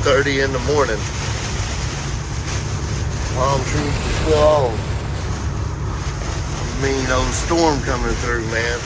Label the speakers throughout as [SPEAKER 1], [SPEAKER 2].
[SPEAKER 1] 2:30 in the morning. Palm trees are still on. Mean old storm coming through, man.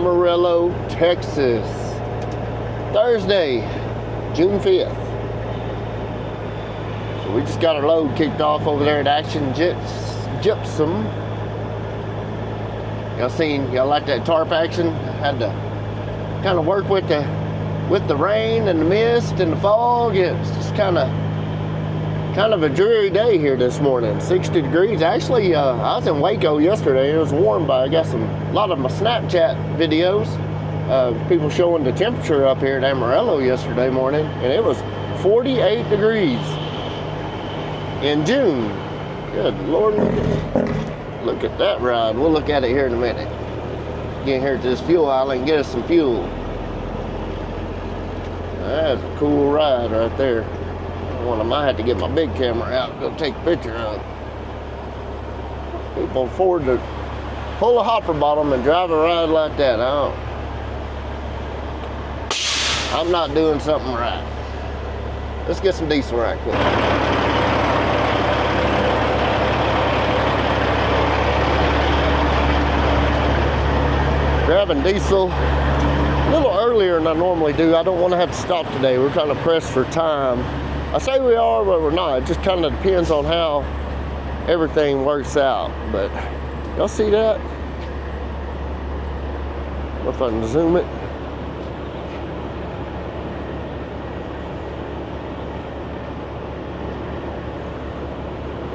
[SPEAKER 1] Amarillo, Texas. Thursday, June 5th. So we just got our load kicked off over there at Action Gypsum. Y'all like that tarp action? Had to kind of work with the rain and the mist and the fog. It's just kind of a dreary day here this morning. 60 degrees. Actually, I was in Waco yesterday. It was warm, but I got a lot of my Snapchat videos of people showing the temperature up here at Amarillo yesterday morning, and it was 48 degrees in June. Good Lord, look at that ride. We'll look at it here in a minute. Get here to this fuel island and get us some fuel. That's a cool ride right there. I might have to get my big camera out and go take a picture of it. People afford to pull a hopper bottom and drive a ride like that. I'm not doing something right. Let's get some diesel right quick. Grabbing diesel a little earlier than I normally do. I don't want to have to stop today. We're kind of pressed for time. I say we are, but we're not. It just kind of depends on how everything works out. But y'all see that? If I can zoom it.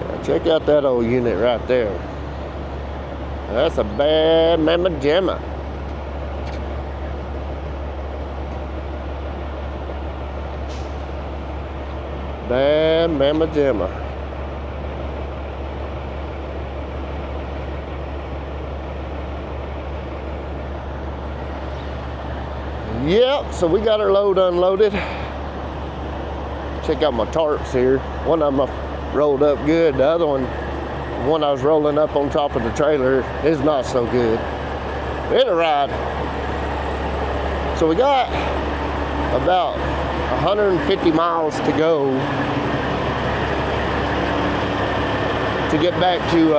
[SPEAKER 1] Yeah, check out that old unit right there. That's a bad mamma jamma. Bad mamma jamma. Yep, so we got our load unloaded. Check out my tarps here. One of them rolled up good. The other one I was rolling up on top of the trailer, is not so good. It'll ride. So we got about 150 miles to go to get back to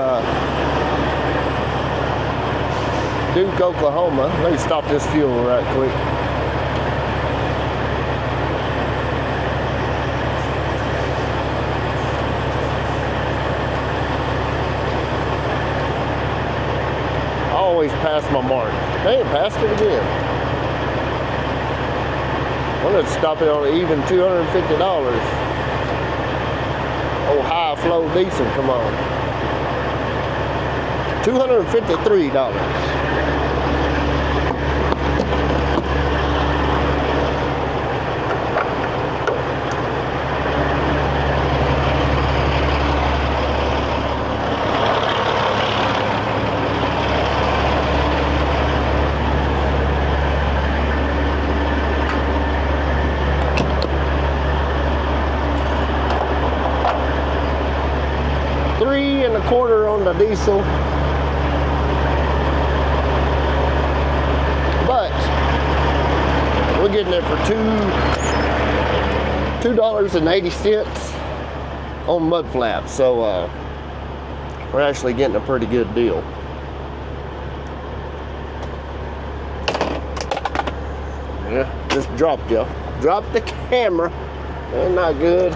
[SPEAKER 1] Duke, Oklahoma. Let me stop this fuel right quick. I always pass my mark. Hey, passed it again. I'm gonna stop it on an even $250. Oh, high flow diesel, come on. $253. $3.25 on the diesel, but we're getting it for $2.80 on mud flaps, so we're actually getting a pretty good deal. Yeah, just dropped y'all. Dropped the camera. They're not good.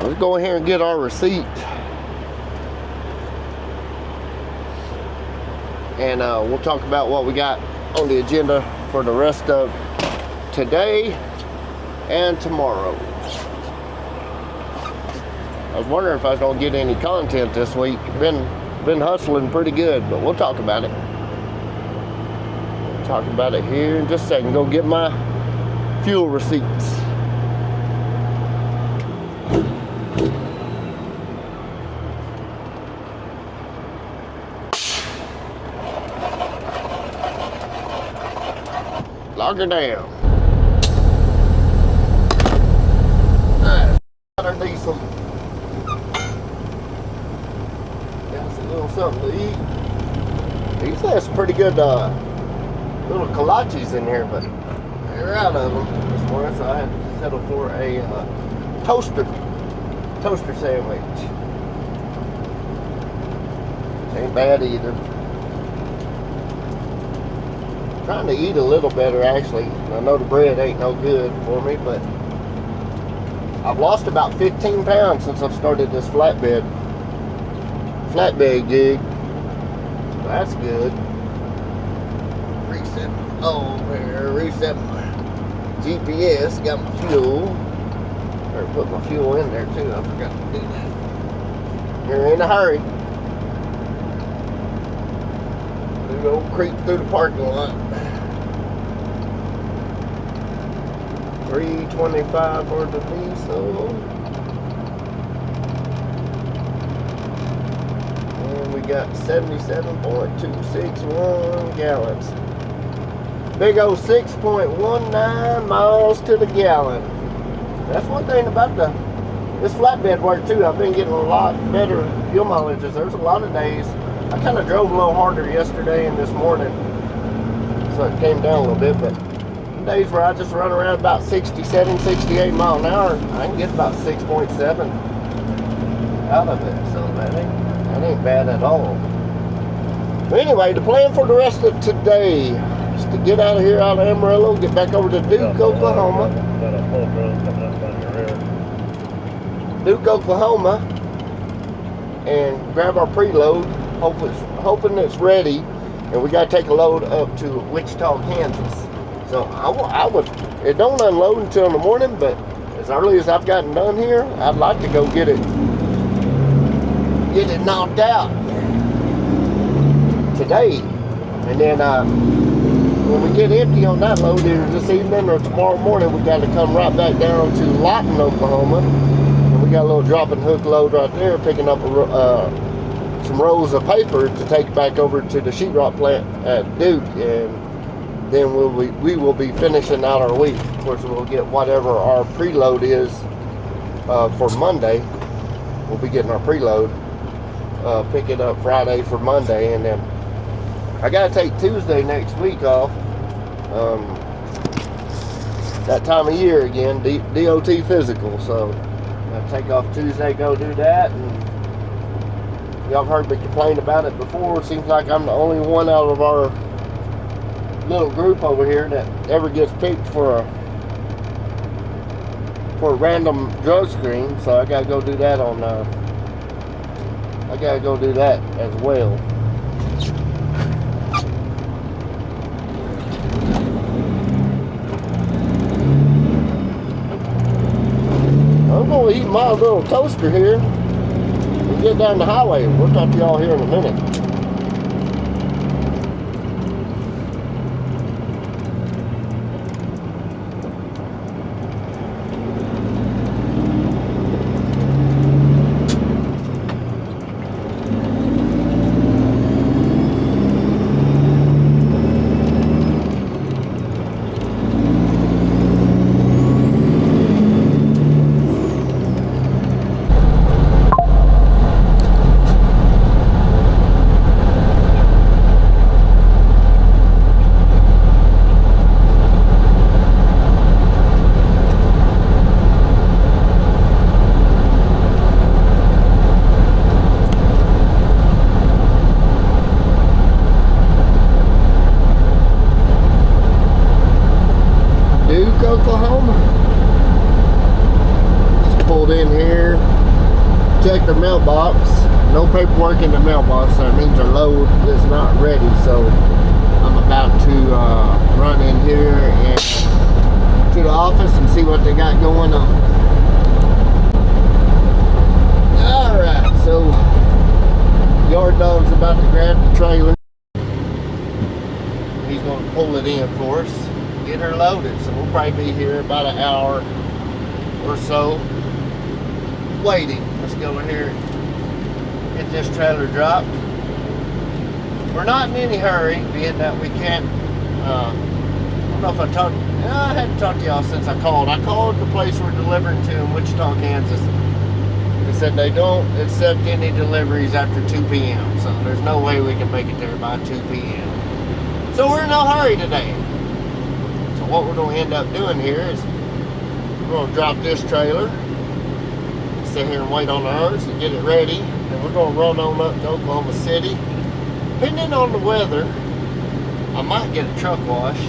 [SPEAKER 1] Let's go in here and get our receipt. And we'll talk about what we got on the agenda for the rest of today and tomorrow. I was wondering if I was gonna get any content this week. Been hustling pretty good, but we'll talk about it. We'll talk about it here in just a second. Go get my fuel receipts. Lock her down. Alright, got our diesel. Got us a little something to eat. Usually has some pretty good little kolaches in here, but they're out of them this morning, so I had to settle for a toaster sandwich. Ain't bad either. Trying to eat a little better actually. I know the bread ain't no good for me, but I've lost about 15 pounds since I've started this flatbed gig. That's good. Reset. Oh, there. Reset my GPS. Got my fuel. Better put my fuel in there too. I forgot to do that. You're in a hurry. Big old creep through the parking lot. 325 for the diesel. And we got 77.261 gallons. Big old 6.19 miles to the gallon. That's one thing about this flatbed work too. I've been getting a lot better fuel mileages. There's a lot of days. I kind of drove a little harder yesterday and this morning, so it came down a little bit, but days where I just run around about 67, 68 mile an hour, I can get about 6.7 out of it, so that ain't bad at all. But anyway, the plan for the rest of today is to get out of here, out of Amarillo, get back over to Duke, Oklahoma. Duke, Oklahoma, and grab our preload, hoping it's ready, and we got to take a load up to Wichita, Kansas. So I would, it don't unload until in the morning, but as early as I've gotten done here, I'd like to go get it knocked out today. And then when we get empty on that load either this evening or tomorrow morning, we got to come right back down to Lawton, Oklahoma. And we got a little drop and hook load right there, picking up some rolls of paper to take back over to the sheetrock plant at Duke, and then we will be finishing out our week. Of course, we'll get whatever our preload is for Monday. We'll be getting our preload, pick it up Friday for Monday, and then I gotta take Tuesday next week off. That time of year again, DOT physical, so I'll take off Tuesday, go do that. And y'all have heard me complain about it before. It seems like I'm the only one out of our little group over here that ever gets picked for a random drug screen, so I gotta go do that on I gotta go do that as well. I'm gonna eat my little toaster here and get down the highway. We'll talk to y'all here in a minute. Check the mailbox. No paperwork in the mailbox, so that means our load is not ready. So I'm about to run in here and to the office and see what they got going on. Alright, so yard dog's about to grab the trailer. He's going to pull it in for us, get her loaded. So we'll probably be here about an hour or so waiting. Let's go in here and get this trailer dropped. We're not in any hurry, being that we can't, I don't know if I hadn't talked to y'all since I called. I called the place we're delivering to in Wichita, Kansas. They said they don't accept any deliveries after 2 p.m. So there's no way we can make it there by 2 p.m. So we're in no hurry today. So what we're going to end up doing here is we're going to drop this trailer, sit here and wait on ours and get it ready. And we're going to run on up to Oklahoma City. Depending on the weather, I might get a truck wash,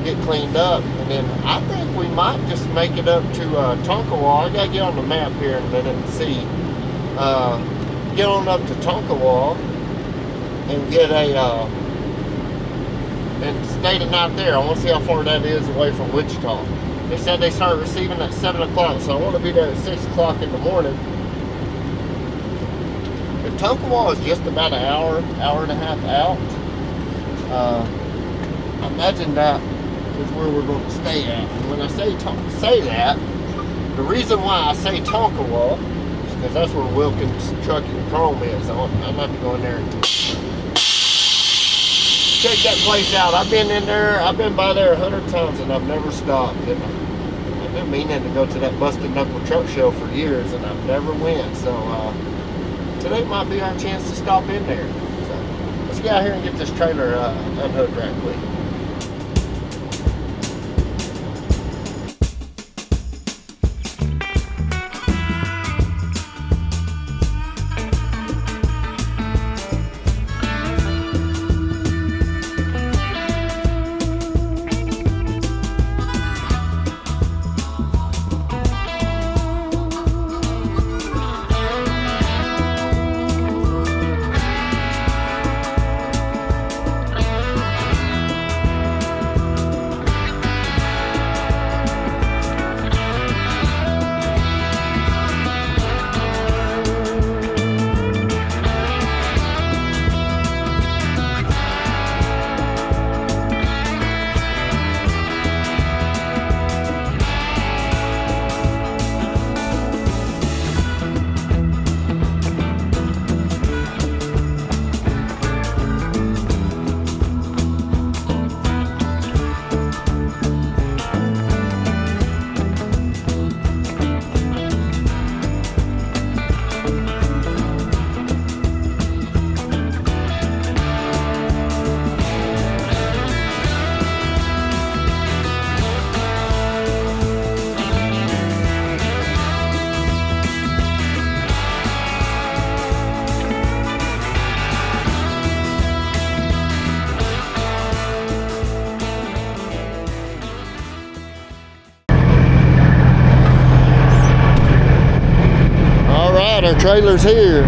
[SPEAKER 1] get cleaned up, and then I think we might just make it up to Tonkawa. I gotta get on the map here in a minute and see. Get on up to Tonkawa and get a and stay the night there. I want to see how far that is away from Wichita. They said they start receiving at 7 o'clock, so I want to be there at 6 o'clock in the morning. If Tonkawa is just about an hour and a half out, I imagine that is where we're going to stay at. And when I say that, the reason why I say Tonkawa is because that's where Wilkins Trucking Chrome is. I might be going there and check that place out. I've been in there, I've been by there 100 times and I've never stopped. And I've been meaning to go to that Busted Knuckle Truck Show for years and I've never went. So today might be our chance to stop in there. So let's get out here and get this trailer unhooked right quick. Our trailer's here. A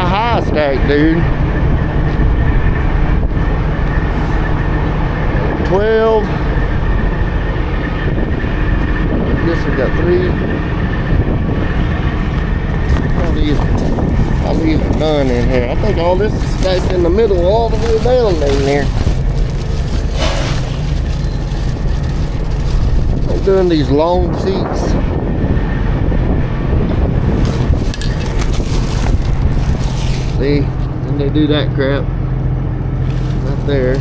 [SPEAKER 1] high stack, dude. 12. I guess we got 3. I'll leave none in here. I think all this is stacked in the middle all the way down in there. I'm doing these long seats. See, and they do that crap right there.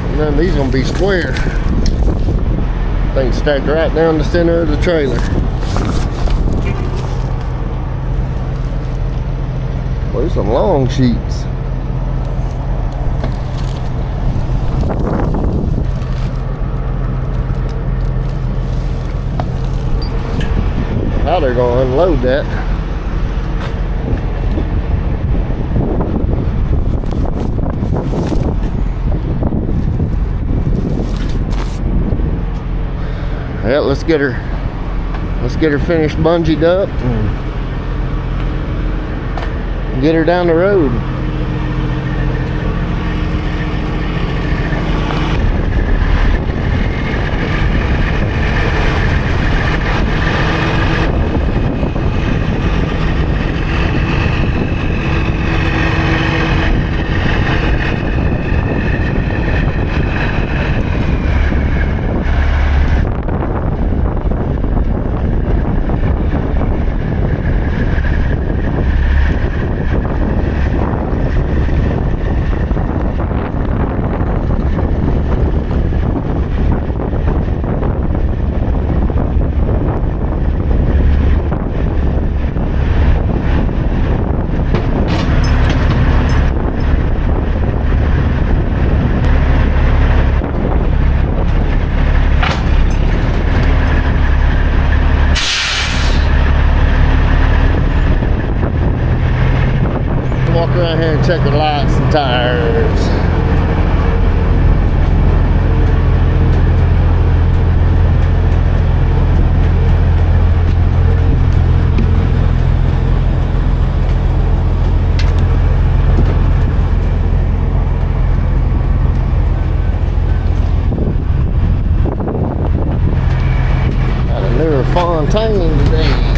[SPEAKER 1] And then these gonna be square. Things stacked right down the center of the trailer. Well, there's some long sheets. How they're going to unload that. Yeah, let's get her finished bungeed up and get her down the road. check her lights and tires. Got a newer Fontaine today.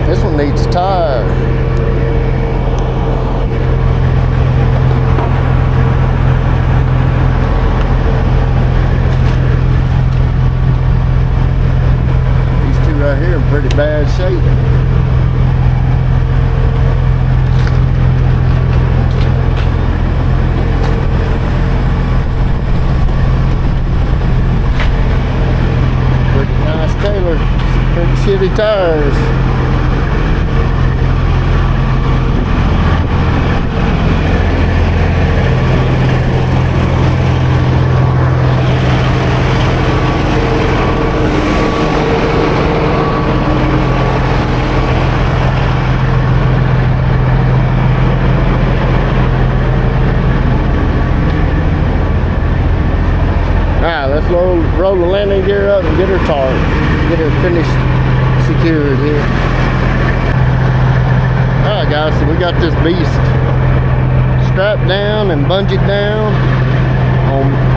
[SPEAKER 1] This one needs a tire. These two right here in pretty bad shape. Pretty nice Taylor, pretty shitty tires. Let's roll the landing gear up and get her tarred, get her finished secured here. Alright guys, so we got this beast strapped down and bungeed down.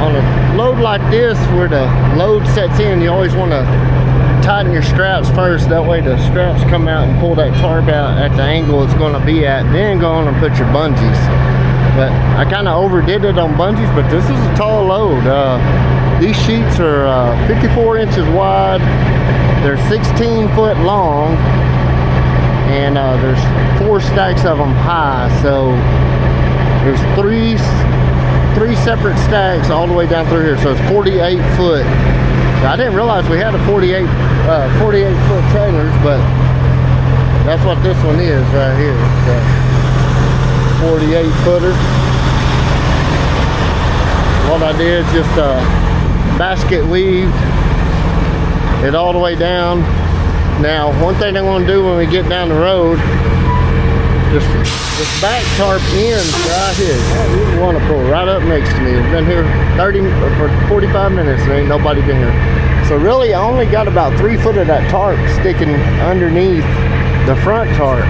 [SPEAKER 1] On a load like this, where the load sets in, you always want to tighten your straps first. That way the straps come out and pull that tarp out at the angle it's going to be at. Then go on and put your bungees. But I kind of overdid it on bungees, but this is a tall load. These sheets are 54 inches wide. They're 16 foot long, and there's 4 stacks of them high. So there's three separate stacks all the way down through here. So it's 48 foot. I didn't realize we had a 48 foot trailers, but that's what this one is right here. So 48 footer. What I did is just basket weaved it all the way down. Now, one thing I'm going to do when we get down the road, this back tarp ends right here. You want to pull right up next to me. I've been here 45 minutes and ain't nobody been here. So really, I only got about 3 foot of that tarp sticking underneath the front tarp.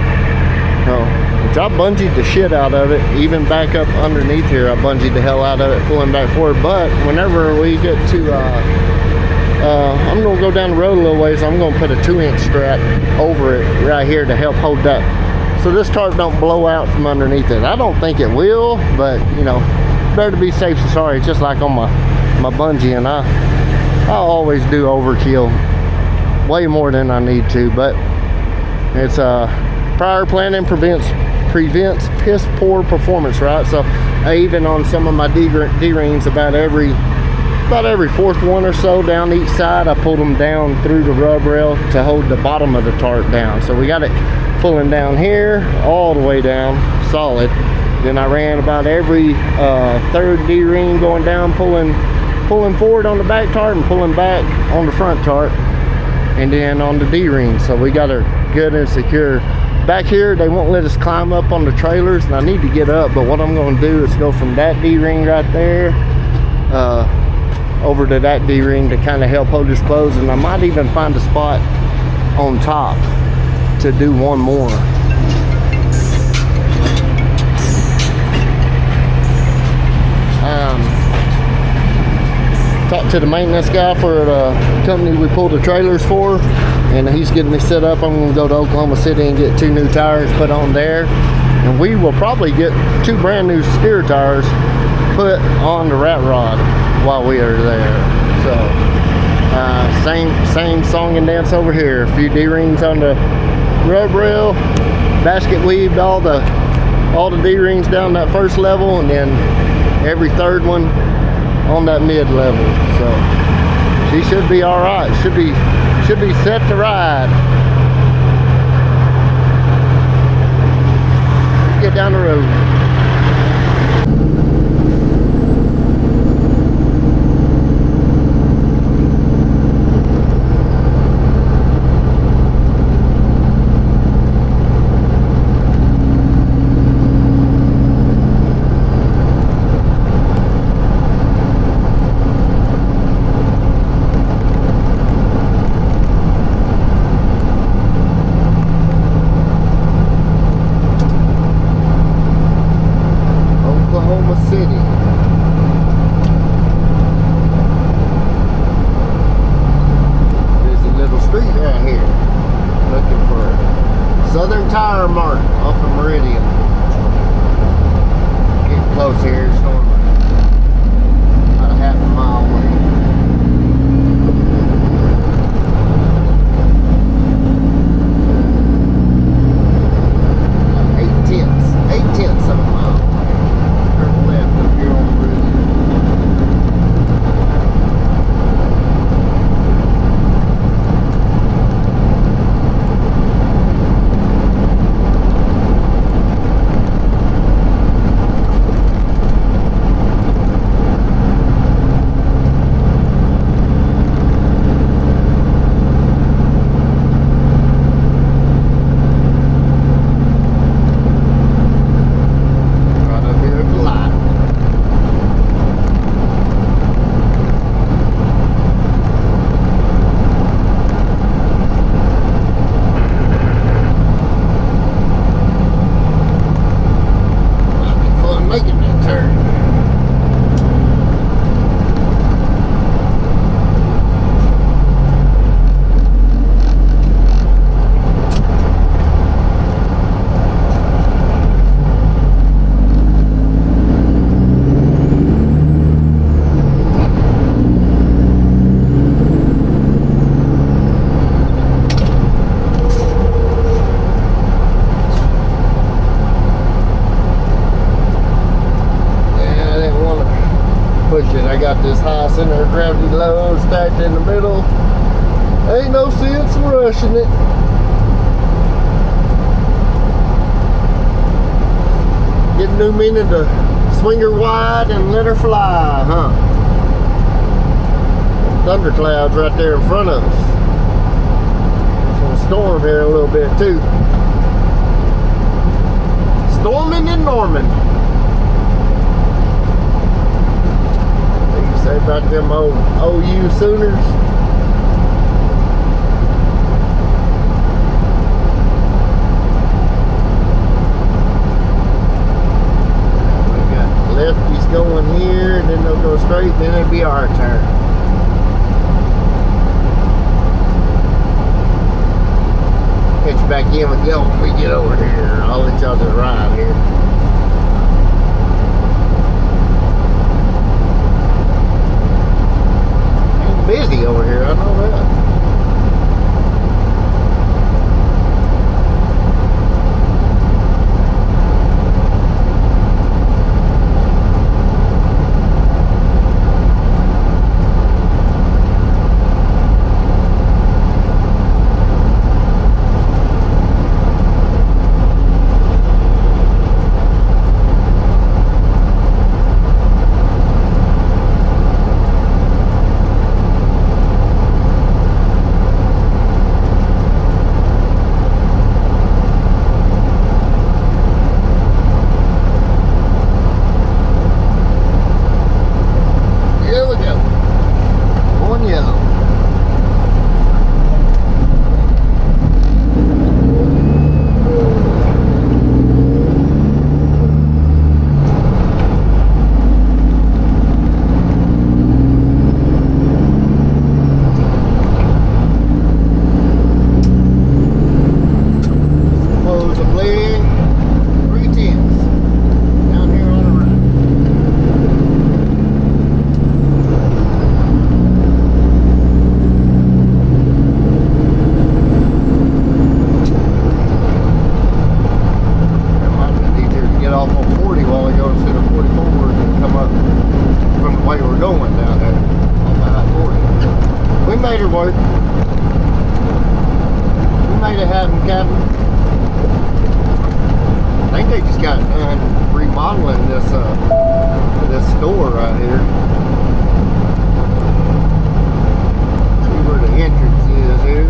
[SPEAKER 1] Which I bungeed the shit out of it. Even back up underneath here, I bungeed the hell out of it, pulling back forward. But whenever we get to, I'm gonna go down the road a little ways. I'm gonna put a 2-inch strap over it right here to help hold that, so this tarp don't blow out from underneath it. I don't think it will, but you know, better to be safe than sorry. It's just like on my bungee, and I always do overkill way more than I need to. But it's prior planning prevents piss poor performance, right? So even on some of my D-rings, about every 4th one or so down each side, I pulled them down through the rub rail to hold the bottom of the tarp down. So we got it pulling down here all the way down solid. Then I ran about every 3rd D-ring going down, pulling forward on the back tarp and pulling back on the front tarp, and then on the D-ring. So we got her good and secure. Back here, they won't let us climb up on the trailers, and I need to get up, but what I'm going to do is go from that D-ring right there over to that D-ring to kind of help hold this closed, and I might even find a spot on top to do one more. Talked to the maintenance guy for the company we pull the trailers for, and he's getting me set up. I'm going to go to Oklahoma City and get 2 new tires put on there, and we will probably get 2 brand new steer tires put on the rat rod while we are there. So same song and dance over here. A few D-rings on the rub rail, basket weaved all the D-rings down that first level, and then every 3rd one on that mid level. So she should be all right. Should be set to ride. Let's get down the road. here. Looking for Southern Tire Mart off of Meridian. Getting close here, Stormy. About a half a mile away. Eight tenths of a mile. Turn left up here on Meridian. I got this high center of gravity load stacked in the middle. Ain't no sense in rushing it. Get a new meaning to swing her wide and let her fly, huh? Thunderclouds right there in front of us. It's gonna storm here a little bit too. Storming and norming. Say about them old OU Sooners. We got lefties going here, and then they'll go straight, then it'll be our turn. Catch back in with y'all when we get over here. I'll let y'all just ride here. Busy over here, I know that. Work. We made it happen, Captain. I think they just got done remodeling this this store right here. See where the entrance is here.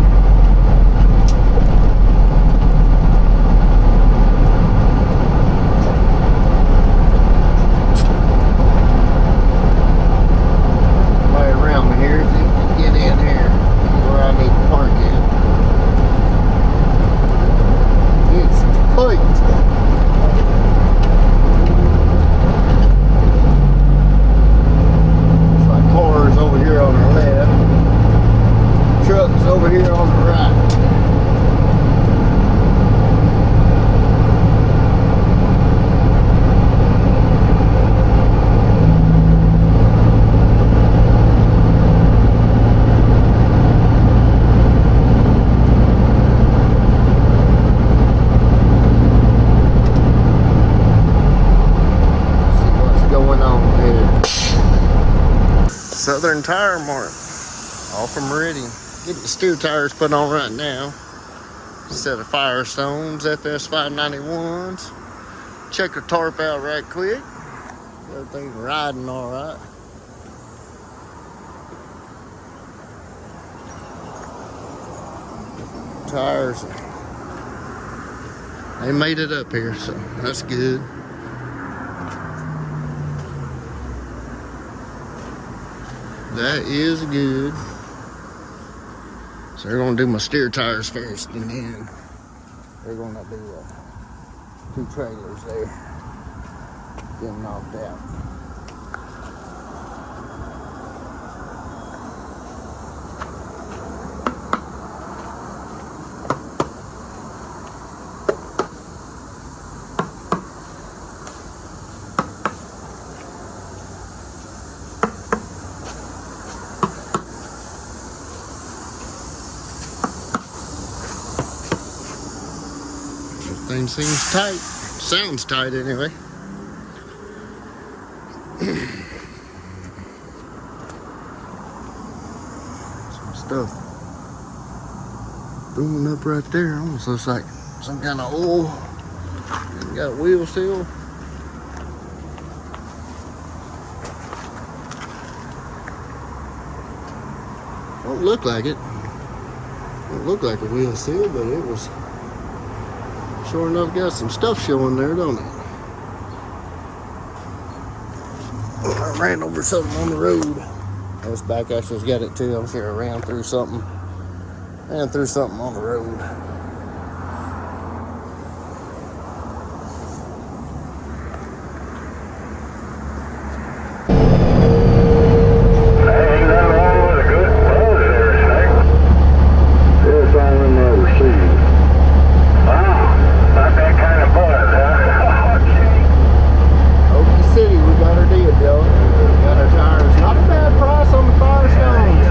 [SPEAKER 1] Way around me here, so you can get in here. Where I need to park in. It's tight. It's like cars over here on the left. Trucks over here on the right. Southern Tire Mart, off from Meridian. Getting the steer tires put on right now. Set of Firestones, FS 591s. Check the tarp out right quick. Everything's riding all right. Tires, they made it up here, so that's good. That is good. So they're gonna do my steer tires first, and then they're gonna do 2 trailers there. Get them knocked out. Everything seems tight. Sounds tight anyway. Some stuff booming up right there. Almost looks like some kind of oil. And got wheel seal. Don't look like it. Don't look like a wheel seal, but it was sure enough got some stuff showing there, don't it? I ran over something on the road. This back axle's got it too. I'm sure I ran through something. Ran through something on the road.
[SPEAKER 2] Ain't nothing wrong with a good buzz there, Snake. It's on them overseas. Wow, not that kind of buzz, huh?
[SPEAKER 1] Okie City, we got our deal, Joe. Got our tires. Not a bad price on the Firestones.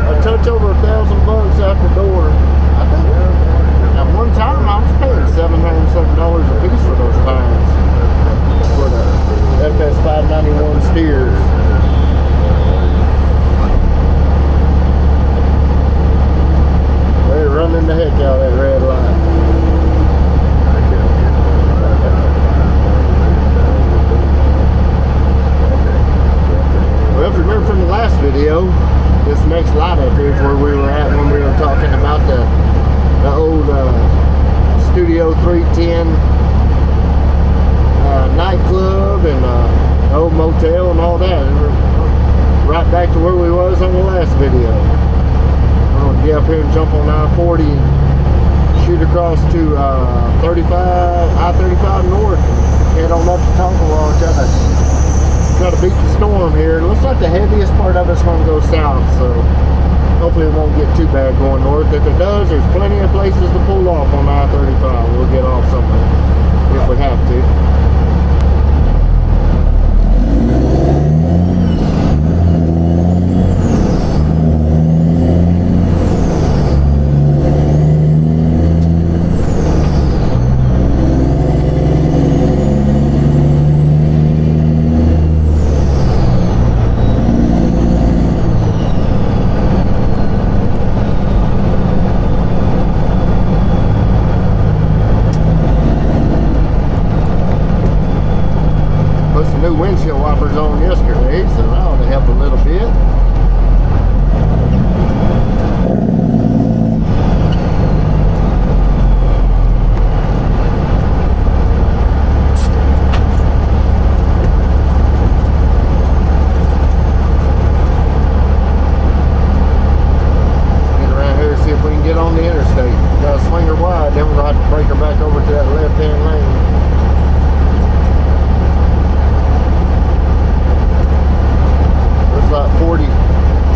[SPEAKER 1] A touch over $1,000 out the door. I think at one time I was paying $707 a piece for those tires for the FS 591 steers. They're running the heck out of that red light. Well, if you remember from the last video, this next light up here is where we were at when we were talking about the old Studio 310 nightclub and old motel and all that. And we're right back to where we was on the last video. I'm gonna get up here and jump on I-40 and shoot across to I-35 north and head on up to Tonkawa and try to beat the storm here. It looks like the heaviest part of it's going to go south, so hopefully it won't get too bad going north. If it does, there's plenty of places to pull off on I-35. We'll get off somewhere if we have to. Windshield wipers on yesterday, so that ought to help a little bit. Get around here and see if we can get on the interstate. Got to swing her wide, then we're going to have to break her back over to that left-hand lane. About 40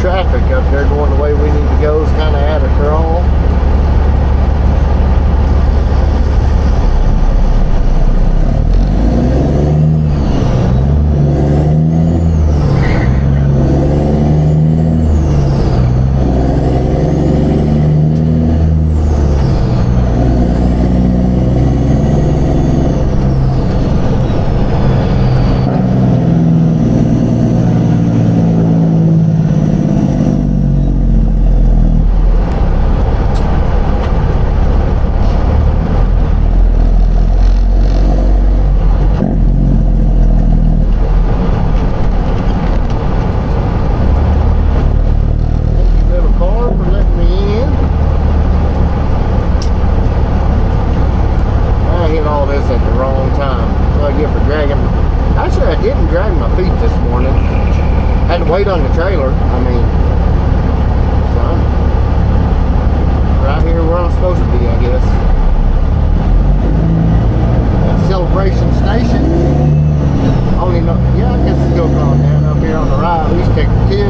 [SPEAKER 1] traffic up there going the way we need to go. It's kind of at a crawl.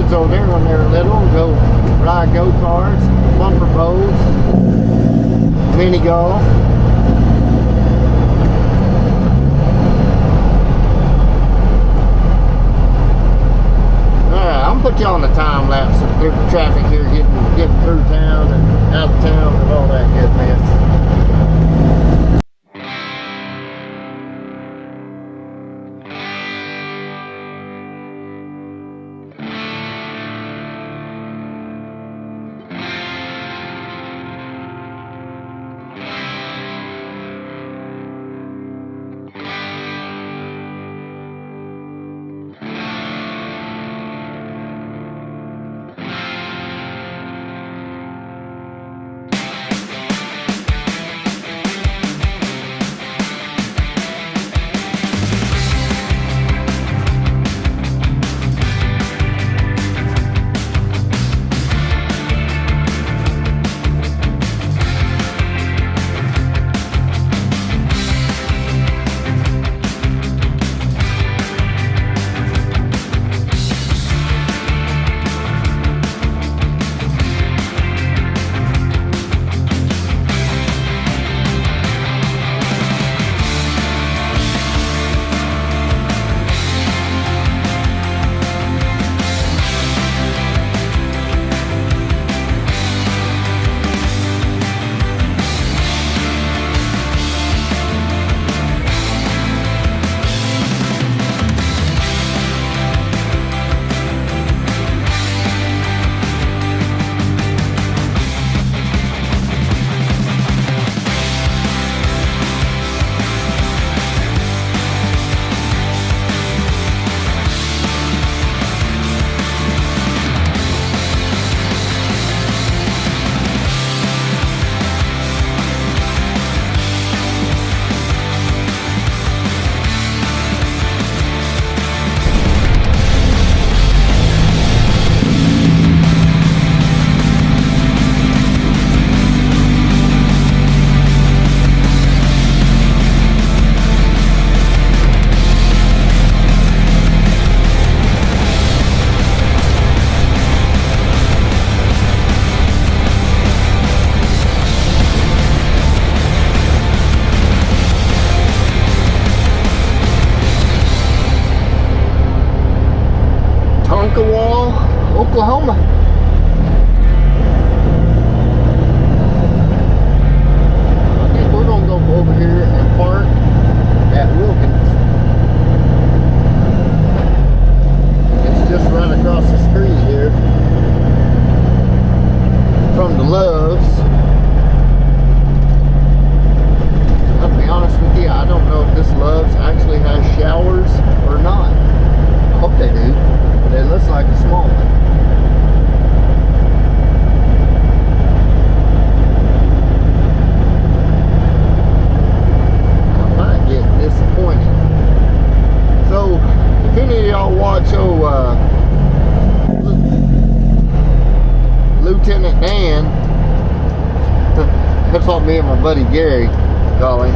[SPEAKER 1] kids over there when they were little and go ride go-karts, bumper boats, mini golf. Alright, I'm gonna put you on the time lapse of the traffic here getting through town and out of town and all that good mess. Tonkawa, Oklahoma. I think we're gonna go over here and park at Wilkins. It's just right across the street here from the Loves. I'll be honest with you, I don't know if this Loves actually has showers or not. I hope they do. It looks like a small one. I might get disappointed. So, if any of y'all watch Lieutenant Dan, that's what me and my buddy Gary call him.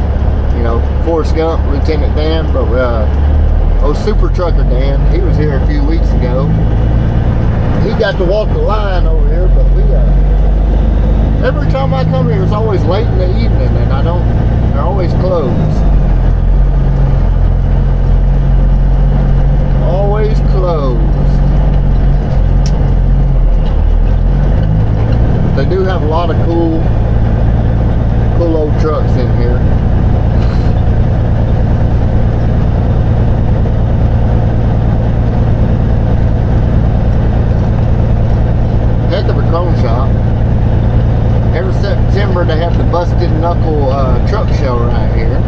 [SPEAKER 1] You know, Forrest Gump, Lieutenant Dan, but Super Trucker Dan, he was here a few weeks ago. He got to walk the line over here, but every time I come here, it's always late in the evening, and they're always closed. Always closed. They do have a lot of cool old trucks in here. Heck of a chrome shop. Every September they have the Busted Knuckle truck show right here.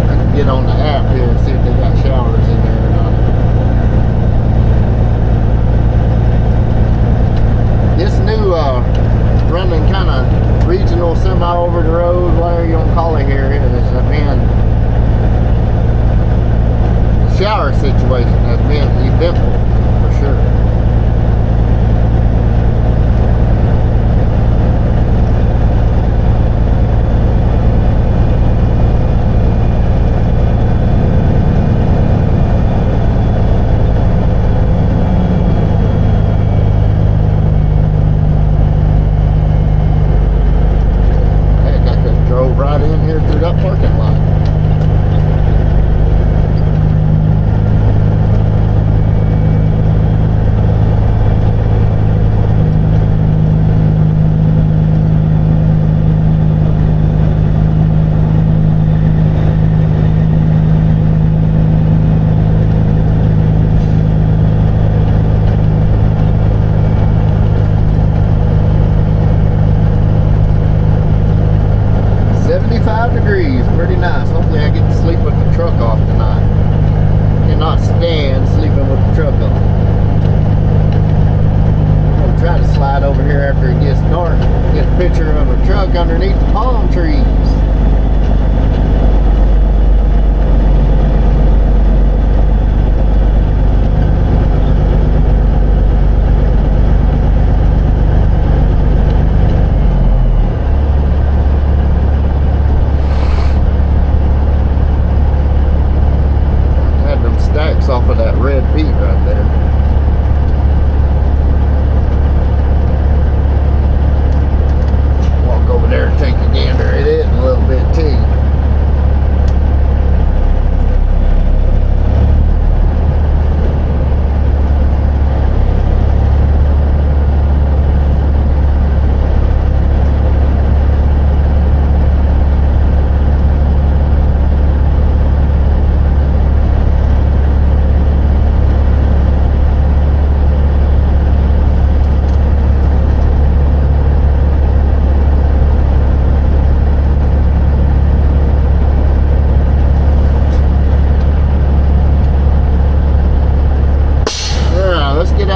[SPEAKER 1] I can get on the app here and see if they got showers in there or not. This new running kind of regional semi over the road, whatever you want to call it here, the shower situation has been eventful for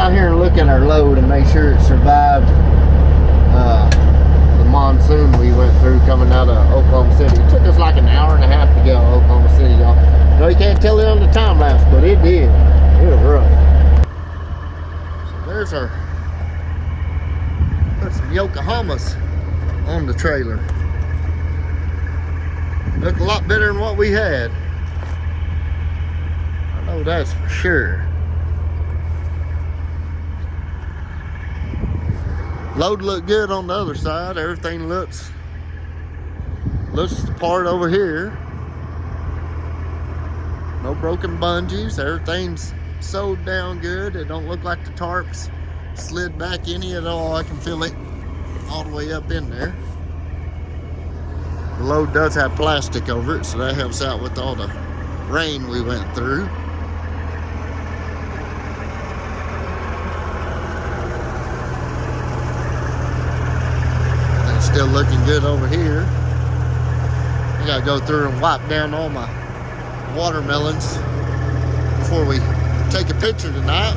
[SPEAKER 1] out here and look at our load and make sure it survived the monsoon we went through coming out of Oklahoma City. It took us like an hour and a half to get out of Oklahoma City, y'all. No, you can't tell it on the time lapse, but it did. It was rough. So there's our, put some Yokohamas on the trailer. Look a lot better than what we had. I know that's for sure. Load looked good on the other side. Everything looks the part over here. No broken bungees. Everything's sewed down good. It don't look like the tarps slid back any at all. I can feel it all the way up in there. The load does have plastic over it, so that helps out with all the rain we went through. Still looking good over here. I gotta go through and wipe down all my watermelons before we take a picture tonight.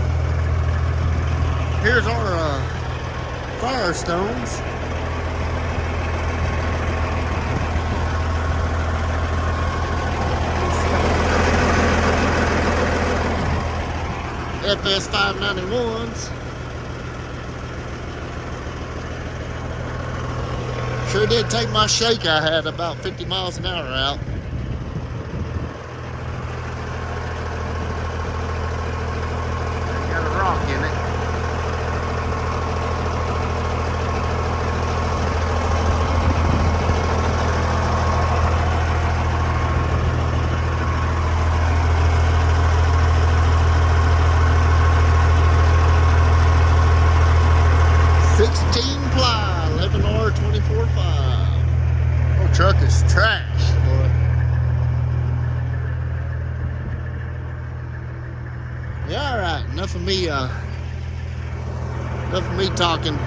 [SPEAKER 1] Here's our Firestones. FS 591s. Sure did take my shake I had about 50 miles an hour out. Got a rock in it. Truck is trash, boy. Yeah, all right. Enough of me talking.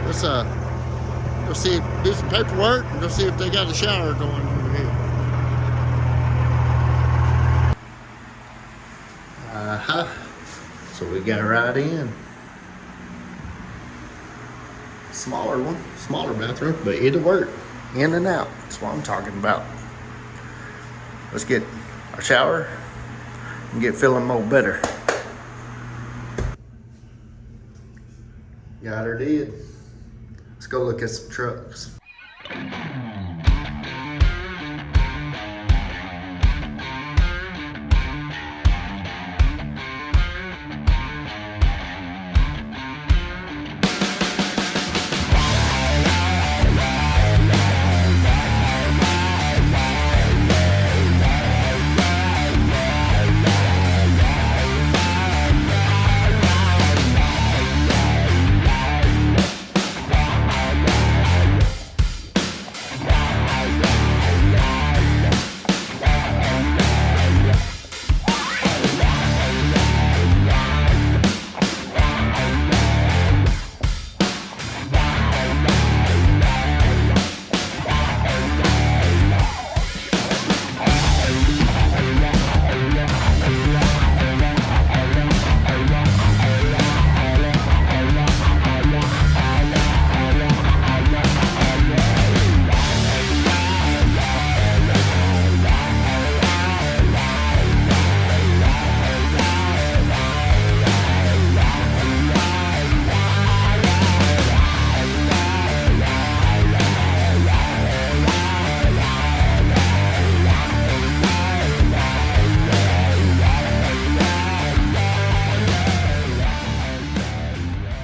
[SPEAKER 1] Let's go see, do some paperwork, and go see if they got a shower going over here. So we got right in. Smaller one, smaller bathroom, but it'll work. In and out. That's what I'm talking about. Let's get a shower and get feeling more better. Got her did. Let's go look at some trucks.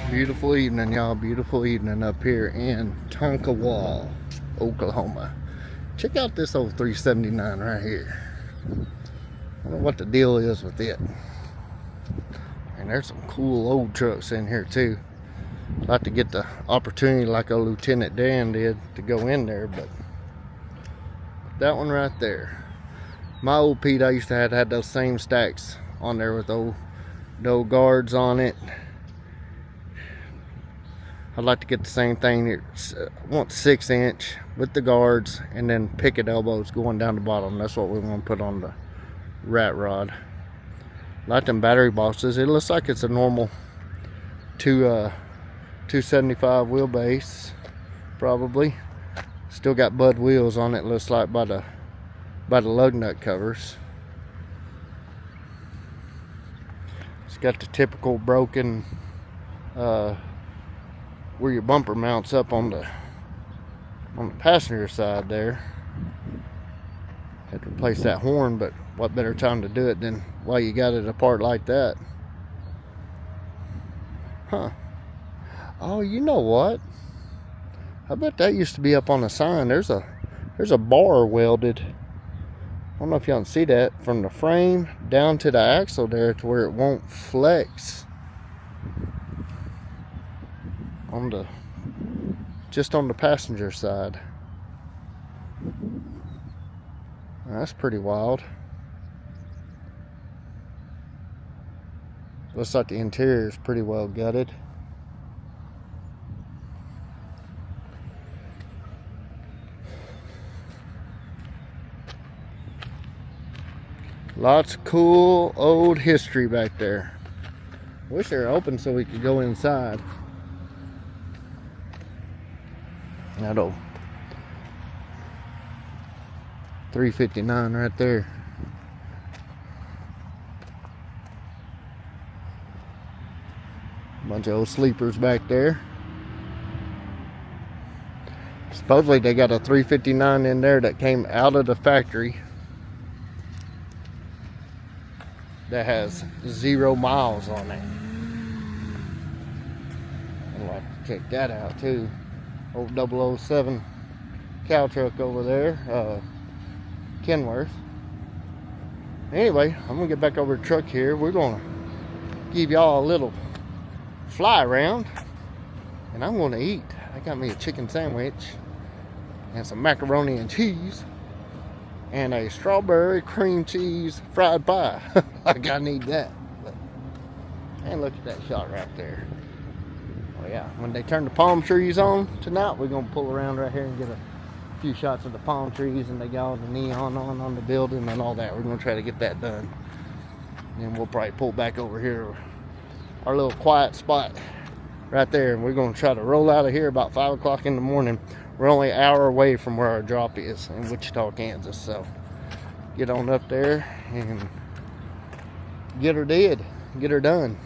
[SPEAKER 1] Beautiful evening, y'all. Beautiful evening up here in Tonkawa, Oklahoma. Check out this old 379 right here. I don't know what the deal is with it. And there's some cool old trucks in here too. I'd like to get the opportunity like a Lieutenant Dan did to go in there, but that one right there. My old Pete I used to have had those same stacks on there with the old guards on it. I'd like to get the same thing. I want 6-inch with the guards and then picket elbows going down the bottom. That's what we want to put on the rat rod. Like them battery boxes. It looks like it's a normal 275 wheelbase, probably. Still got bud wheels on it, looks like, by the lug nut covers. It's got the typical broken where your bumper mounts up on the passenger side there. Had to replace that horn, but what better time to do it than while you got it apart like that. Huh. Oh, you know what? I bet that used to be up on the sign. There's a bar welded. I don't know if y'all can see that from the frame down to the axle there to where it won't flex on just on the passenger side. That's pretty wild. Looks like the interior is pretty well gutted. Lots of cool old history back there. Wish they were open so we could go inside. That old 359 right there. Bunch of old sleepers back there. Supposedly they got a 359 in there that came out of the factory that has 0 miles on it. I'd like to check that out too. Old 007 cow truck over there, Kenworth. Anyway, I'm gonna get back over to the truck here. We're gonna give y'all a little fly around, and I'm gonna eat. I got me a chicken sandwich and some macaroni and cheese and a strawberry cream cheese fried pie. I gotta need that. But, and look at that shot right there. Oh yeah, when they turn the palm trees on tonight, we're gonna pull around right here and get a few shots of the palm trees, and they got all the neon on the building and all that. We're gonna try to get that done. And then we'll probably pull back over here, our little quiet spot right there, and we're gonna try to roll out of here about 5 o'clock in the morning. We're only an hour away from where our drop is in Wichita, Kansas. So get on up there and get her did, get her done.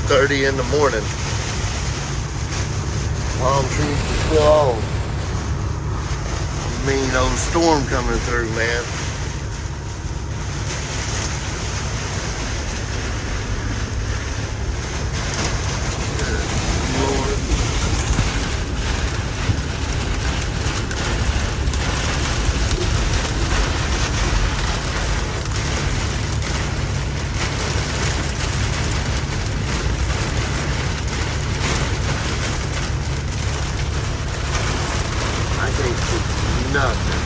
[SPEAKER 1] 2:30 in the morning. Palm trees are still on. Mean old storm coming through, man. Good Lord. I can't see nothing.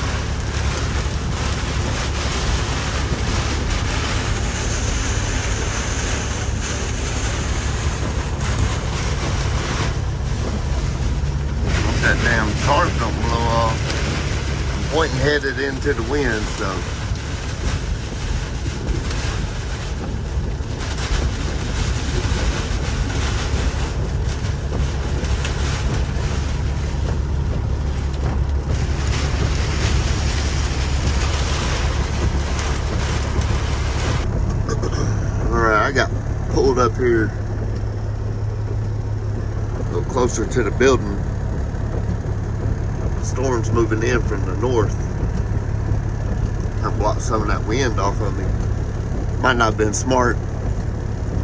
[SPEAKER 1] That damn tarp don't blow off. I'm pointing headed into the wind, so. Alright, I got pulled up here a little closer to the building. The storm's moving in from the north. I blocked some of that wind off of me. Might not have been smart.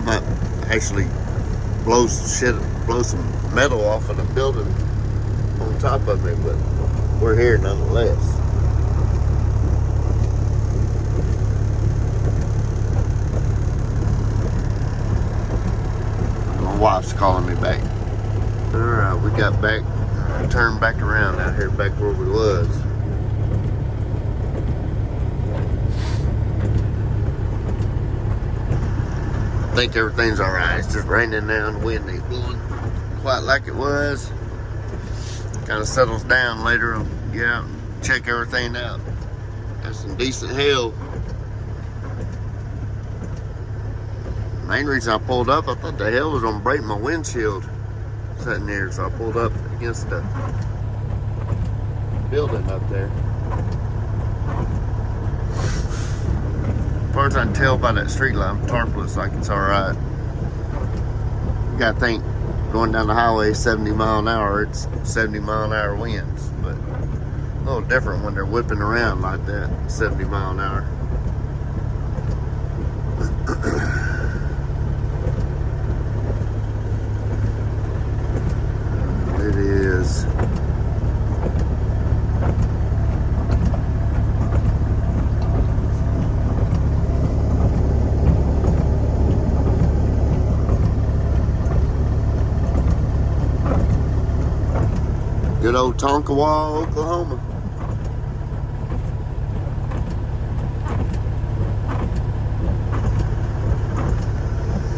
[SPEAKER 1] Might actually blow some metal off of the building on top of me, but we're here nonetheless. My wife's calling me back. Alright, we got back, turned back around out here back where we was. I think everything's alright. It's just raining now and the wind ain't blowing quite like it was. Kind of settles down later. I'll get out and check everything out. Got some decent hail. Main reason I pulled up, I thought the hail was gonna break my windshield sitting there, so I pulled up against the building up there. As far as I can tell by that street light, I'm tarpless, like it's alright. You gotta think, going down the highway 70 mile an hour, it's 70 mile an hour winds, but a little different when they're whipping around like that, 70 mile an hour. It is good old Tonkawa, Oklahoma.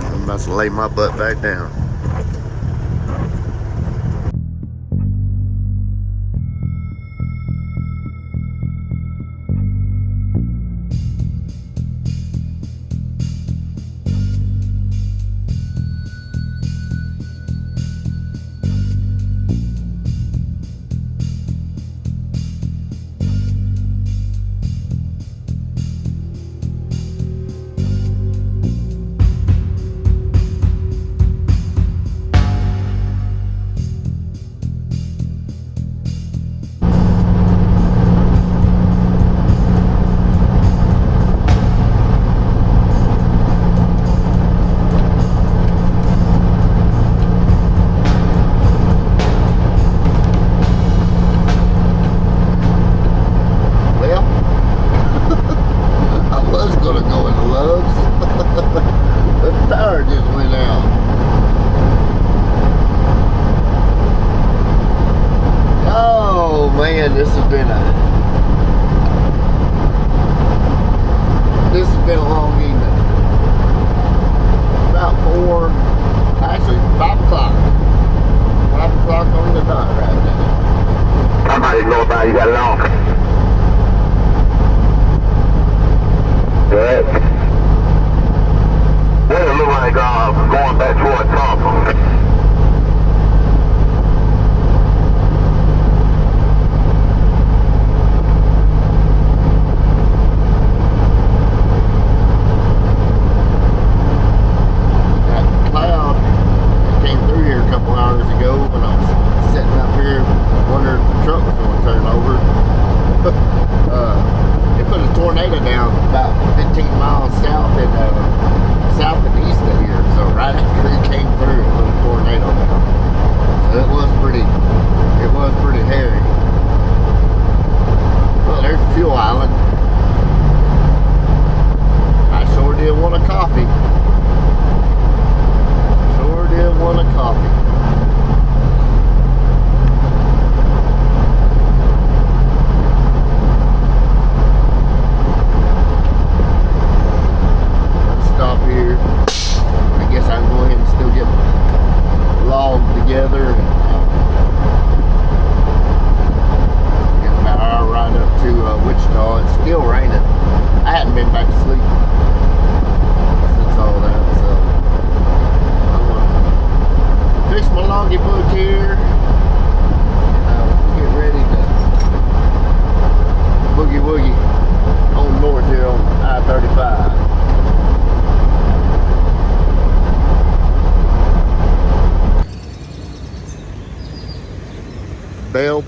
[SPEAKER 1] I'm about to lay my butt back down. This has been a long evening. About 5 o'clock. 5 o'clock on the dot right now.
[SPEAKER 2] Somebody know about you got it on. Good. Well, it look like going back toward Tonkawa.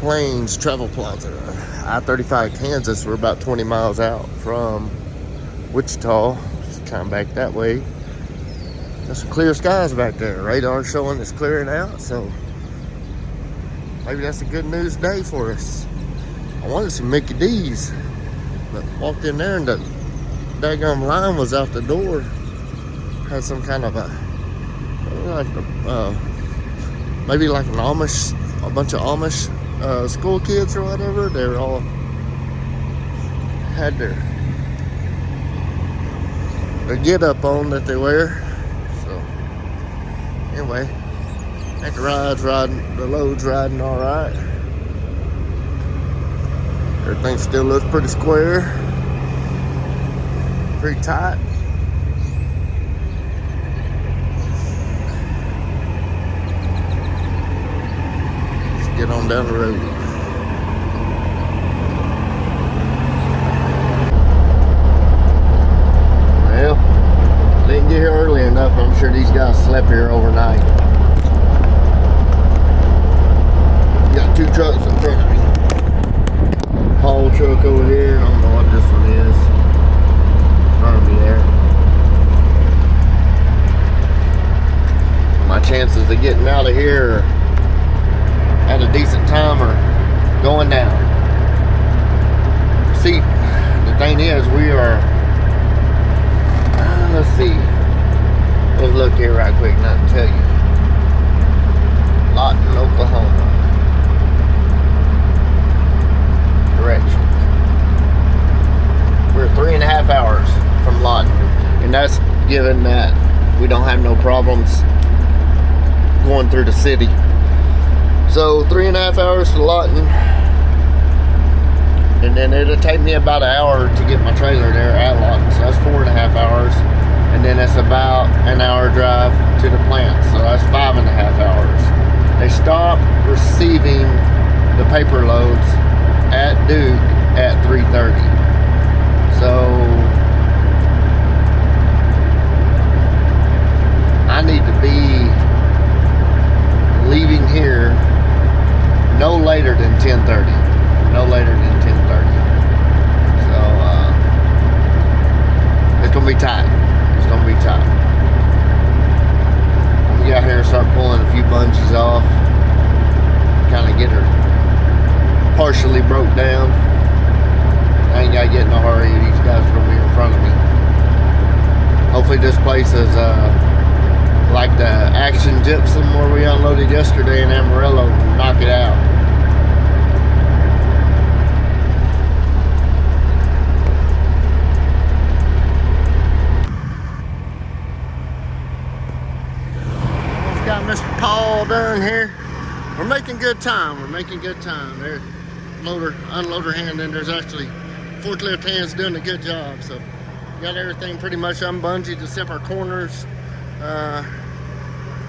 [SPEAKER 1] Plains Travel Plaza, I-35 Kansas. We're about 20 miles out from Wichita, just kind of back that way. There's some clear skies back there. Radar showing it's clearing out, so maybe that's a good news day for us. I wanted some Mickey D's, but walked in there and the daggone line was out the door. Had some kind of maybe like an Amish, a bunch of Amish school kids or whatever. They're all had their get up on that they wear. So anyway, I think the load's riding all right. Everything still looks pretty square, pretty tight. Let's get on down the road. Well, didn't get here early enough. I'm sure these guys slept here overnight. Got two trucks in front of me. Haul truck over here. I don't know what this one is. In front of me there. My chances of getting out of here at a decent time are going down. See, the thing is, we are, let's see. Let's look here right quick and I can tell you. Lawton, Oklahoma. Directions. We're 3.5 hours from Lawton, and that's given that we don't have no problems going through the city. So 3.5 hours to Lawton, and then it'll take me about an hour to get my trailer there at Lawton. So that's 4.5 hours, and then it's about an hour drive to the plant. So that's 5.5 hours. They stop receiving the paper loads at Duke at 3:30. So I need to be leaving here no later than 10:30. No later than 10:30. So it's gonna be tight. It's gonna be tight. We got here and start pulling a few bungees off. Kind of get her partially broke down. I ain't gotta get in a hurry. These guys are gonna be in front of me. Hopefully this place is like the Action gypsum where we unloaded yesterday in Amarillo. Knock it out. Almost got Mr. Paul done here. We're making good time. We're making good time. There, unloader hand, and there's actually forklift hands doing a good job. So got everything pretty much unbungeed except our corners.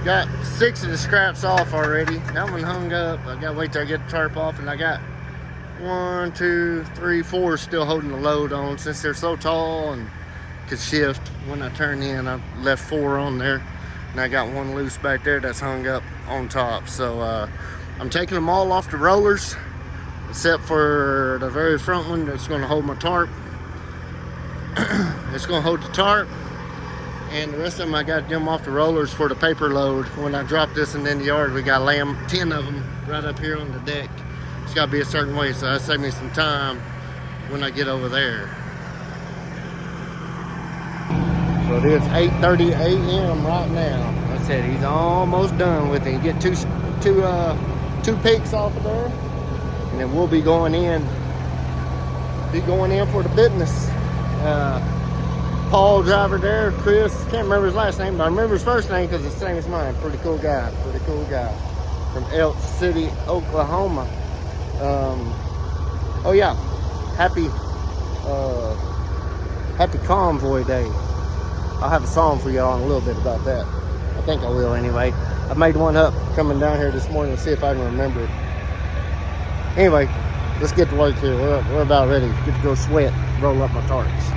[SPEAKER 1] Got 6 of the scraps off already. That one hung up. I gotta wait till I get the tarp off, and I got 1, 2, 3, 4 still holding the load on since they're so tall and could shift. When I turn in, I left 4 on there, and I got 1 loose back there that's hung up on top. So I'm taking them all off the rollers except for the very front one that's going to hold my tarp. It's going to hold the tarp, and the rest of them I got them off the rollers for the paper load. When I drop this and in the yard, we got to lay them, 10 of them right up here on the deck. It's got to be a certain way, so that saved me some time when I get over there. So it is 8:30 a.m. right now. I said he's almost done with it. You get two picks off of there, and then we'll be going in for the business. Paul driver there, Chris, can't remember his last name, but I remember his first name because it's the same as mine. Pretty cool guy from Elk City, Oklahoma. Oh yeah, happy Convoy Day. I'll have a song for y'all in a little bit about that. I think I will anyway. I made one up coming down here this morning to see if I can remember it. Anyway, let's get to work here. We're about ready. Get to go sweat, roll up my tarps.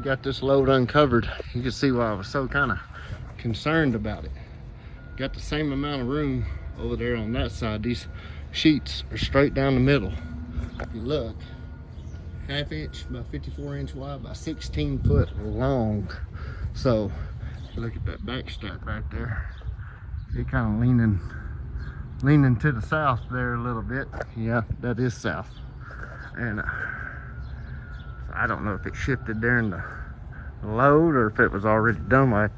[SPEAKER 1] got this load uncovered. You can see why I was so kind of concerned about it. Got the same amount of room over there on that side. These sheets are straight down the middle. If you look, 1/2 inch by 54 inch wide by 16 foot long. So look at that back stack right there. It kind of leaning to the south there a little bit. Yeah, that is south. And so I don't know if it shifted during the load or if it was already done like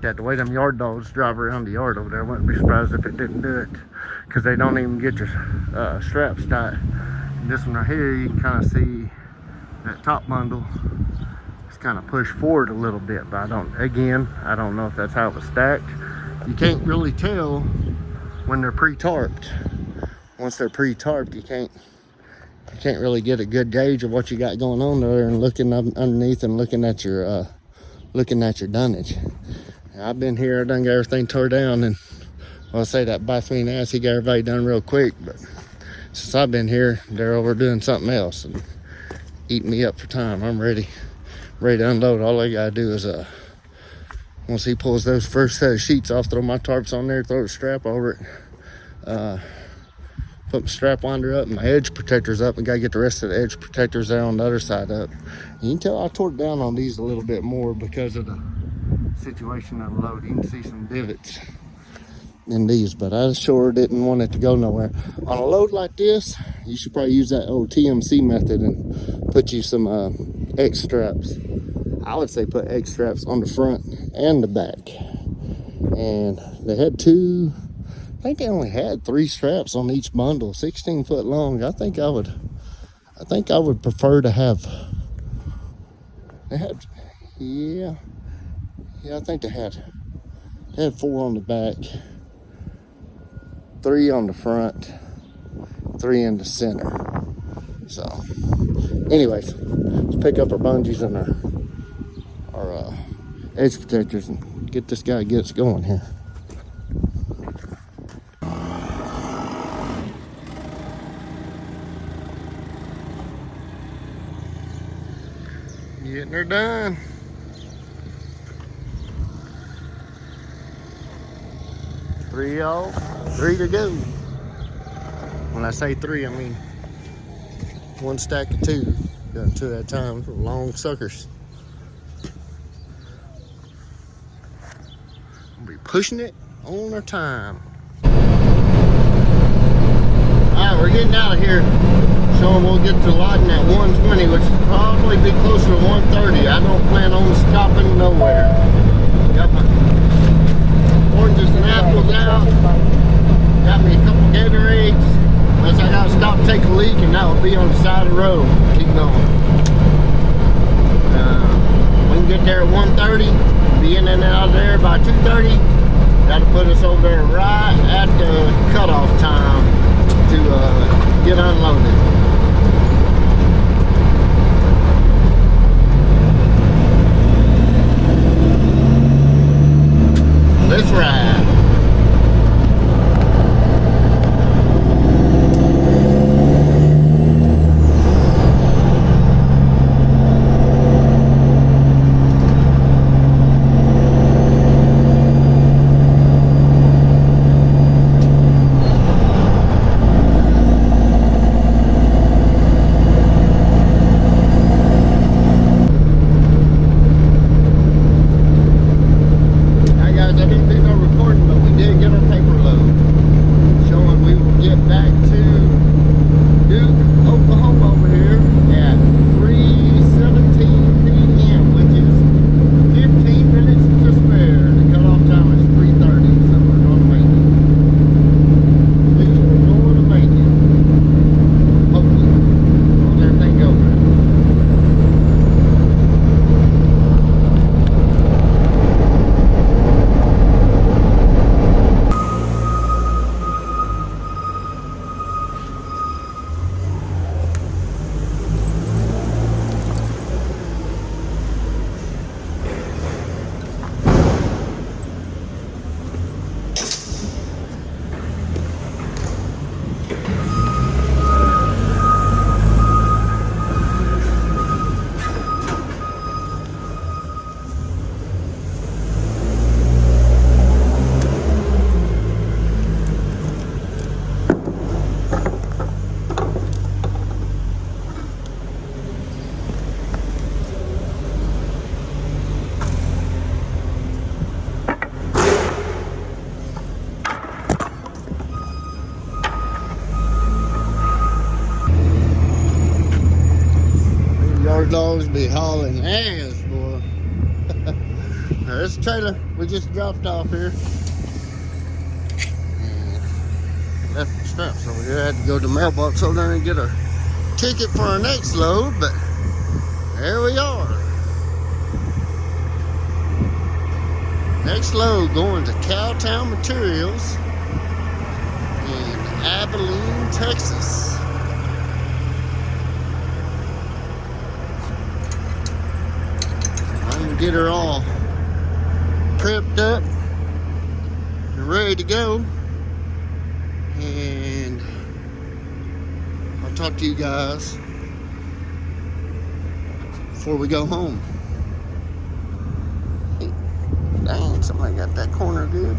[SPEAKER 1] that. The way them yard dogs drive around the yard over there, I wouldn't be surprised if it didn't do it, because they don't even get your straps tight. And this one right here, you can kind of see that top bundle is kind of pushed forward a little bit, but I don't know if that's how it was stacked. You can't really tell when they're pre-tarped. Once they're pre-tarped, you can't really get a good gauge of what you got going on there, and looking up underneath and looking at your dunnage. Now, I've been here, I done got everything tore down, and I'll say that by between us, he got everybody done real quick, but since I've been here, they're over doing something else and eating me up for time. I'm ready to unload. All I gotta do is once he pulls those first set of sheets off, throw my tarps on there, throw the strap over it, put my strap winder up and my edge protectors up, and gotta get the rest of the edge protectors there on the other side up. And you can tell I tore down on these a little bit more because of the situation of the load. You can see some divots in these, but I sure didn't want it to go nowhere. On a load like this, you should probably use that old TMC method and put you some X straps. I would say put X straps on the front and the back. And they had I think they only had 3 straps on each bundle, 16 foot long. I think I would prefer to have, I think they had 4 on the back, 3 on the front, 3 in the center. So anyways, let's pick up our bungees and our edge protectors and get this guy going here. Getting her done. Three to go. When I say 3, I mean 1 stack of 2. Done 2 at a time. Long suckers. We'll be pushing it on our time. Alright, we're getting out of here. Showing we'll get to loading at 120, which will probably be closer to 130. I don't plan on stopping nowhere. Got my oranges and apples out. Got me a couple Gatorades. Unless I gotta stop and take a leak, and that will be on the side of the road. Keep going. We can get there at 1:30. Be in and out of there by 2:30. That'll put us over there right at the cutoff time to get unloaded. Let's ride. dogs be hauling ass, boy. Now, this trailer we just dropped off here. And left the straps over here. I had to go to the mailbox over there and get our ticket for our next load, but there we are. Next load going to Cowtown Materials in Abilene, Texas. I'm gonna get her all prepped up and ready to go, and I'll talk to you guys before we go home. Hey, dang, somebody got that corner good.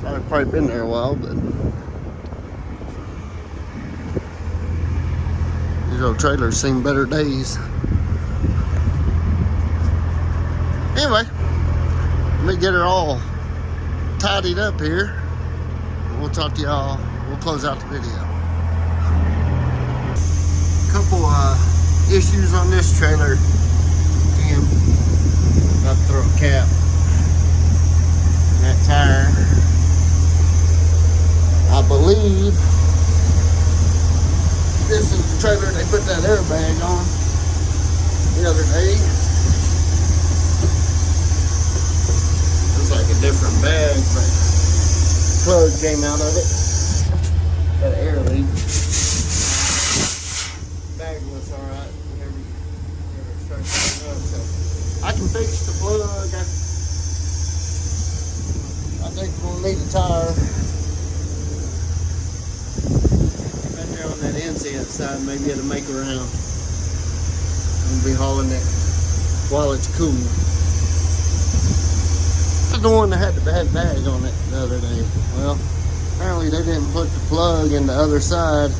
[SPEAKER 1] I've probably been there a while, but these old trailers seen better days. Anyway, let me get her all tidied up here. We'll talk to y'all. We'll close out the video. Couple issues on this trailer. Again, got to throw a cap in that tire. I believe this is the trailer they put that airbag on the other day. Like a different bag, but plug came out of it. Got an air leak. Bag was alright whenever it starts going up, so I can fix the plug. I think we're gonna need a tire. Right there on that inside side, maybe it'll make around. I'm gonna be hauling it while it's cool. The one that had the bad bag on it the other day. Well, apparently they didn't put the plug in the other side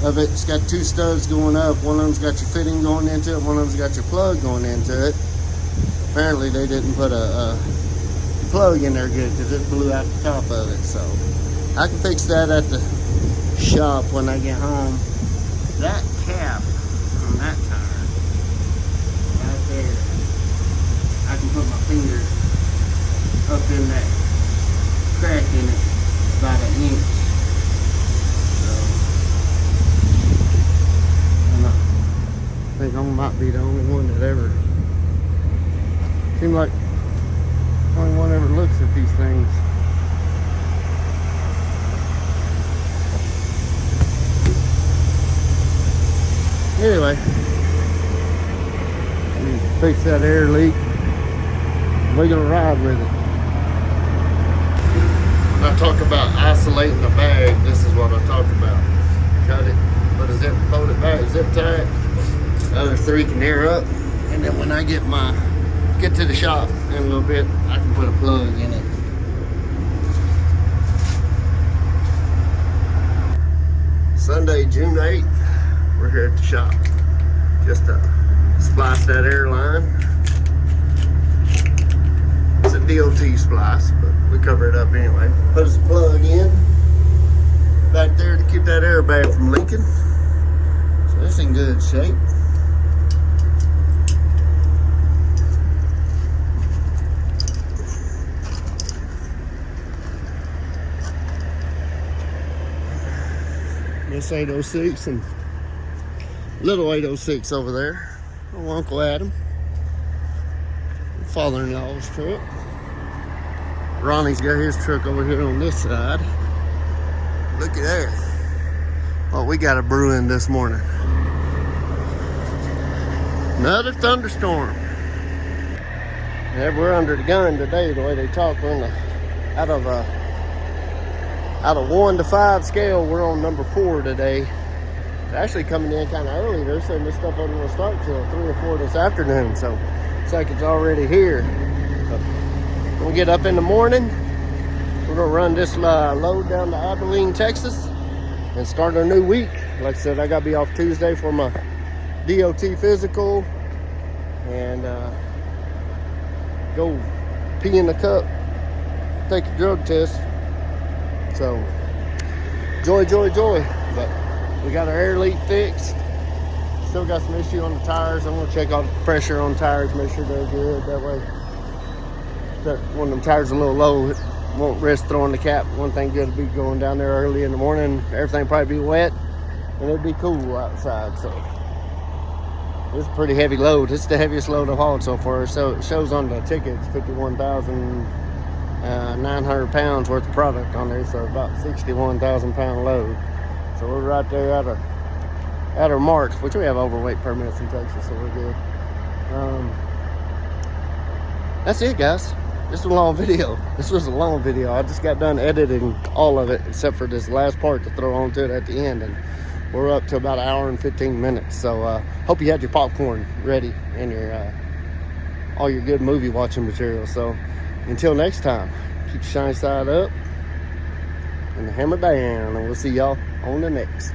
[SPEAKER 1] of it. It's got two studs going up. One of them's got your fitting going into it. One of them's got your plug going into it. Apparently they didn't put a plug in there good because it blew out the top of it. So I can fix that at the shop when I get home. That cap on that tire right there, I can put my finger up in that crack in it, about an inch. So I think I might be the only one that ever, seems like the only one ever looks at these things. Anyway, fix that air leak. We're gonna ride with it. When I talk about isolating the bag, this is what I talk about. Cut it, put a zip, fold it back, zip tie it. The other three can air up, and then when I get to the shop in a little bit, I can put a plug in it. Sunday, June 8th, we're here at the shop just to splice that airline. It's a DOT splice, but we cover it up anyway. Put us a plug in back there to keep that airbag from leaking. So it's in good shape. This 806 and little 806 over there. Little Uncle Adam. Father-in-law's truck. Ronnie's got his truck over here on this side. Look at there. Oh, we got a brewing this morning. Another thunderstorm. Yeah, we're under the gun today, the way they talk. We're in the, out of 1 to 5 scale, we're on number 4 today. It's actually coming in kind of early. They're saying this stuff wasn't going to start till 3 or 4 this afternoon, so it's like it's already here. But we'll get up in the morning. We're going to run this load down to Abilene, Texas, and start our new week. Like I said, I got to be off Tuesday for my DOT physical and go pee in the cup, take a drug test. So, joy, joy, joy. But we got our air leak fixed. still got some issue on the tires. I'm gonna check out the pressure on tires, make sure they're good. That way, when them tires are a little low, it won't risk throwing the cap. One thing good to be going down there early in the morning. Everything probably be wet, and it'd be cool outside. So it's a pretty heavy load. It's the heaviest load I've hauled so far. So it shows on the ticket, it's 51,900 pounds worth of product on there. So about 61,000 pound load. So we're right there at our marks, which we have overweight permits in Texas, so we're good. That's it, guys. This was a long video. I just got done editing all of it except for this last part to throw onto it at the end, and we're up to about an hour and 15 minutes. So hope you had your popcorn ready and your all your good movie watching material. So until next time, keep your shiny side up and the hammer down, and we'll see y'all on the next.